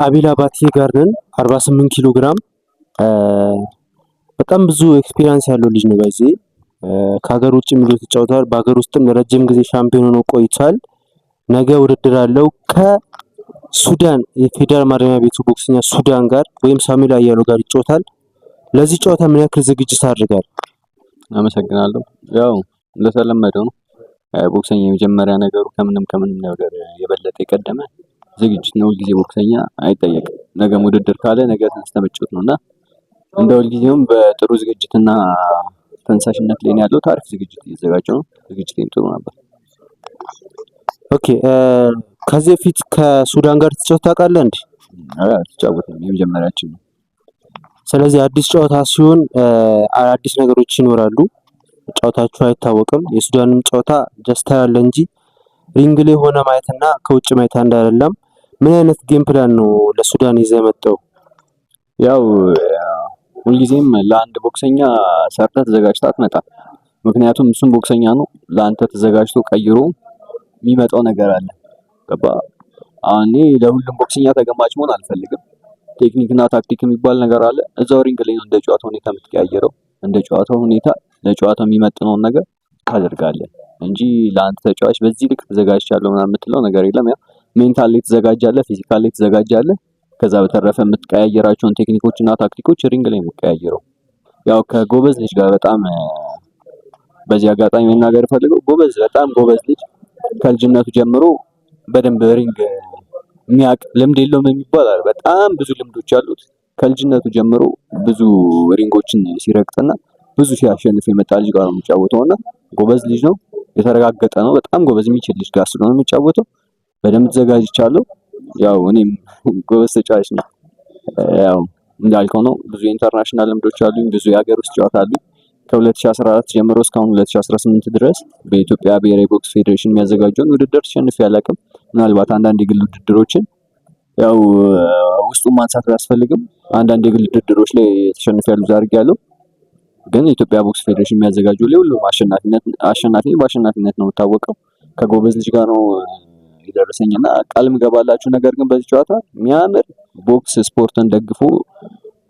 አቤል አባቴ ጋር ነን። 48 ኪሎ ግራም በጣም ብዙ ኤክስፒሪየንስ ያለው ልጅ ነው። በዚህ ከሀገር ውጭ የሚሉት ይጫወታል። በሀገር ውስጥም ለረጅም ጊዜ ሻምፒዮን ሆኖ ቆይቷል። ነገ ውድድር አለው ከሱዳን የፌዴራል ማረሚያ ቤቱ ቦክሰኛ ሱዳን ጋር ወይም ሳሙኤል አያሌው ጋር ይጫወታል። ለዚህ ጨዋታ ምን ያክል ዝግጅት አድርጋል? አመሰግናለሁ። ያው እንደተለመደው ነው ቦክሰኛ የመጀመሪያ ነገሩ ከምንም ነገር የበለጠ የቀደመ ዝግጅት ነው። ሁልጊዜ ቦክሰኛ አይጠየቅም። ነገም ውድድር ካለ ነገ ተነስተህ መጫወት ነውና እንደ ሁልጊዜውም በጥሩ ዝግጅትና ተነሳሽነት ላይ ያለው ታሪክ ዝግጅት እየተዘጋጀ ነው። ዝግጅቴም ጥሩ ነበር። ኦኬ ከዚህ በፊት ከሱዳን ጋር ተጫውተህ ታውቃለህ እንዴ? አልተጫወትንም፣ የመጀመሪያችን ነው። ስለዚህ አዲስ ጨዋታ ሲሆን አዲስ ነገሮች ይኖራሉ። ጨዋታችሁ አይታወቅም። የሱዳንም ጨዋታ ጀስታ ያለ እንጂ ሪንግ ላይ ሆነ ማየትና ከውጭ ማየት አንድ አይደለም። ምን አይነት ጌም ፕላን ነው ለሱዳን ይዘህ መጣው? ያው ሁልጊዜም ለአንድ ቦክሰኛ ሰርተህ ተዘጋጅተህ አትመጣም። ምክንያቱም እሱም ቦክሰኛ ነው። ለአንተ ተዘጋጅቶ ቀይሮ የሚመጣው ነገር አለ። ገባ? አሁን ለሁሉም ቦክሰኛ ተገማች መሆን አልፈልግም። ቴክኒክና ታክቲክ የሚባል ነገር አለ። እዛው ሪንግ ላይ ነው እንደ ጨዋታው ሁኔታ የምትቀያየረው። እንደ ጨዋታው ሁኔታ ለጨዋታው የሚመጥነውን ነገር ታደርጋለህ እንጂ ለአንተ ተጫዋች በዚህ ልክ ተዘጋጅቻለሁ ምናምን የምትለው ነገር የለም። ያው ሜንታል ላይ ትዘጋጃለህ፣ ፊዚካል ላይ ትዘጋጃለህ። ከዛ በተረፈ የምትቀያየራቸውን ቴክኒኮችና ታክቲኮች ሪንግ ላይ የምትቀያየረው ያው ከጎበዝ ልጅ ጋር በጣም በዚህ አጋጣሚ መናገር ፈልገው በጣም ጎበዝ ልጅ ከልጅነቱ ጀምሮ በደንብ ሪንግ የሚያውቅ ልምድ የለውም የሚባል አይደል። በጣም ብዙ ልምዶች አሉት። ከልጅነቱ ጀምሮ ብዙ ሪንጎችን ሲረግጥና ብዙ ሲያሸንፍ የመጣ ልጅ ጋር ነው የሚጫወተውና ጎበዝ ልጅ ነው። የተረጋገጠ ነው። በጣም ጎበዝ የሚችል ልጅ ጋር ስለሆነ የሚጫወተው በደንብ ተዘጋጅቻለሁ። ያው እኔም ጎበዝ ተጫዋች ነኝ። ያው እንዳልከው ነው። ብዙ ኢንተርናሽናል ልምዶች አሉኝ። ብዙ የሀገር ውስጥ ጨዋታ አሉኝ። ከ2014 ጀምሮ እስካሁን 2018 ድረስ በኢትዮጵያ ብሔራዊ ቦክስ ፌዴሬሽን የሚያዘጋጀውን ውድድር ተሸንፌ አላውቅም። ምናልባት አንዳንድ የግል ውድድሮችን ያው ውስጡን ማንሳት አያስፈልግም። አንዳንድ የግል ውድድሮች ላይ ተሸንፌያለሁ አድርጌያለሁ። ግን የኢትዮጵያ ቦክስ ፌዴሬሽን የሚያዘጋጀው ላይ ሁሉም በአሸናፊነት ነው የምታወቀው። ከጎበዝ ልጅ ጋር ነው የደረሰኝና ቃል ምገባላችሁ ነገር ግን በዚህ ጨዋታ የሚያምር ቦክስ ስፖርትን ደግፎ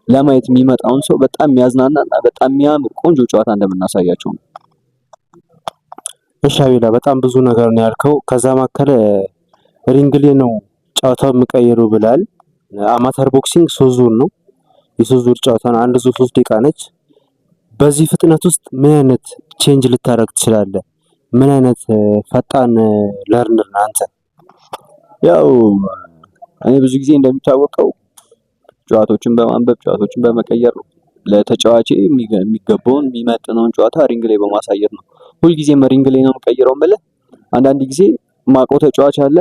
ለማየት የሚመጣውን ሰው በጣም የሚያዝናናና በጣም የሚያምር ቆንጆ ጨዋታ እንደምናሳያቸው ነው። እሺ አቤላ፣ በጣም ብዙ ነገር ነው ያልከው። ከዛ መካከል ሪንግ ላይ ነው ጨዋታው የሚቀየረው ብላል። አማተር ቦክሲንግ 3 ዙር ነው። የ3 ዙር ጨዋታ ነው። አንድ ዙር 3 ደቂቃ ነች። በዚህ ፍጥነት ውስጥ ምን አይነት ቼንጅ ልታደርግ ትችላለህ? ምን አይነት ፈጣን ለርነር ነህ አንተ? ያው እኔ ብዙ ጊዜ እንደሚታወቀው ጨዋታዎችን በማንበብ ጨዋታዎችን በመቀየር ነው ለተጫዋቼ የሚገባውን የሚመጥነውን ጨዋታ ሪንግ ላይ በማሳየት ነው። ሁልጊዜም ሪንግ ላይ ነው የምቀይረው ብለህ አንዳንድ ጊዜ ማቆ ተጫዋች አለ፣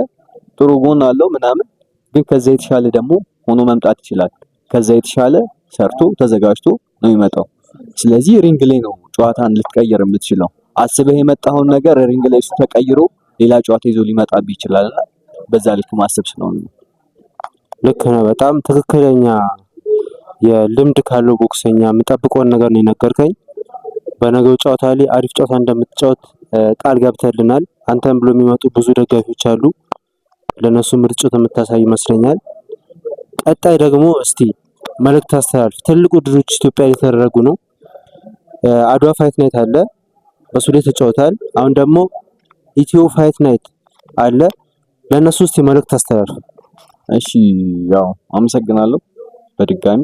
ጥሩ ጎን አለው ምናምን፣ ግን ከዛ የተሻለ ደግሞ ሆኖ መምጣት ይችላል። ከዛ የተሻለ ሰርቶ ተዘጋጅቶ ነው የሚመጣው። ስለዚህ ሪንግ ላይ ነው ጨዋታን ልትቀይር የምትችለው። አስበህ የመጣውን ነገር ሪንግ ላይ እሱ ተቀይሮ ሌላ ጨዋታ ይዞ ሊመጣብህ ይችላልና በዛ ልክ ማሰብ ስለሆነ ነው። ልክ ነህ። በጣም ትክክለኛ የልምድ ካለው ቦክሰኛ የምጠብቀውን ነገር ነው የነገርከኝ። በነገው ጨዋታ ላይ አሪፍ ጨዋታ እንደምትጫወት ቃል ገብተልናል። አንተም ብሎ የሚመጡ ብዙ ደጋፊዎች አሉ። ለነሱ ምርጫት የምታሳይ ይመስለኛል። ቀጣይ ደግሞ እስቲ መልእክት አስተላልፍ። ትልቁ ድሮች ኢትዮጵያ ላይ የተደረጉ ነው። አድዋ ፋይት ናይት አለ፣ በሱ ላይ ተጫውታል። አሁን ደግሞ ኢትዮ ፋይት ናይት አለ። ለነሱ እስቲ መልእክት አስተላልፍ። እሺ ያው አመሰግናለሁ በድጋሚ።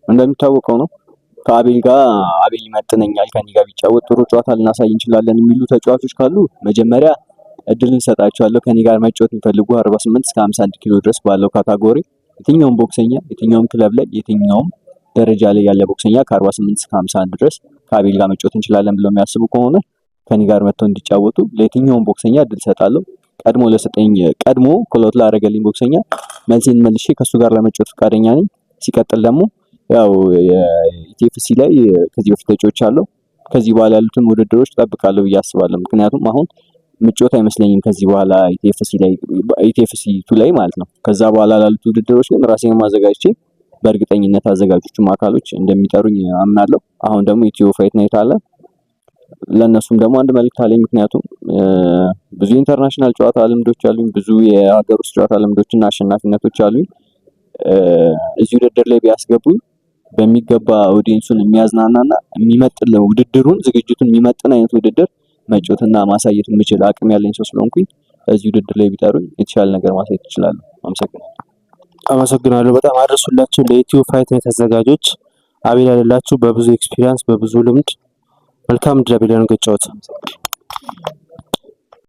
እንደሚታወቀው ነው ከአቤል ጋር አቤል ይመጥነኛል ከኔ ጋር ቢጫወት ጥሩ ጨዋታ ልናሳይ እንችላለን የሚሉ ተጫዋቾች ካሉ መጀመሪያ እድል እንሰጣቸዋለሁ። ከኔ ጋር መጫወት የሚፈልጉ 48 እስከ 51 ኪሎ ድረስ ባለው ካታጎሪ የትኛውም ቦክሰኛ የትኛውም ክለብ ላይ የትኛውም ደረጃ ላይ ያለ ቦክሰኛ ከ48 እስከ 51 ድረስ ከአቤል ጋር መጫወት እንችላለን ብለው የሚያስቡ ከሆነ ከኔ ጋር መጥተው እንዲጫወቱ ለየትኛውም ቦክሰኛ እድል ሰጣለሁ። ቀድሞ ኮሎት ላደረገልኝ ቦክሰኛ መልሴን መልሼ ከሱ ጋር ለመጫወት ፈቃደኛ ነኝ። ሲቀጥል ደግሞ ያው የኢቲኤፍሲ ላይ ከዚህ በፊት ተጫውቻለሁ። ከዚህ በኋላ ያሉትን ውድድሮች እጠብቃለሁ ብዬ አስባለሁ። ምክንያቱም አሁን ምቾት አይመስለኝም ከዚህ በኋላ ኢቲኤፍሲ 2 ላይ ማለት ነው። ከዛ በኋላ ላሉት ውድድሮች ግን ራሴን ማዘጋጅቼ በእርግጠኝነት አዘጋጆቹም አካሎች እንደሚጠሩኝ አምናለሁ። አሁን ደግሞ ኢትዮ ፋይት ናይት አለ። ለእነሱም ደግሞ አንድ መልእክት አለኝ። ምክንያቱም ብዙ ኢንተርናሽናል ጨዋታ ልምዶች አሉኝ፣ ብዙ የሀገር ውስጥ ጨዋታ ልምዶችና አሸናፊነቶች አሉኝ። እዚህ ውድድር ላይ ቢያስገቡኝ በሚገባ ኦዲየንሱን የሚያዝናናና የሚመጥን ውድድሩን ዝግጅቱን የሚመጥን አይነት ውድድር መጫወትና ማሳየት የምችል አቅም ያለኝ ሰው ስለሆንኩኝ እዚህ ውድድር ላይ ቢጠሩኝ የተሻለ ነገር ማሳየት እችላለሁ። አመሰግናለሁ። በጣም አድርሱላችሁ ለኢትዮ ፋይት ኔት ተዘጋጆች። አቤል ያለላችሁ በብዙ ኤክስፒሪየንስ በብዙ ልምድ መልካም ድል አቤል ያንገጫወት።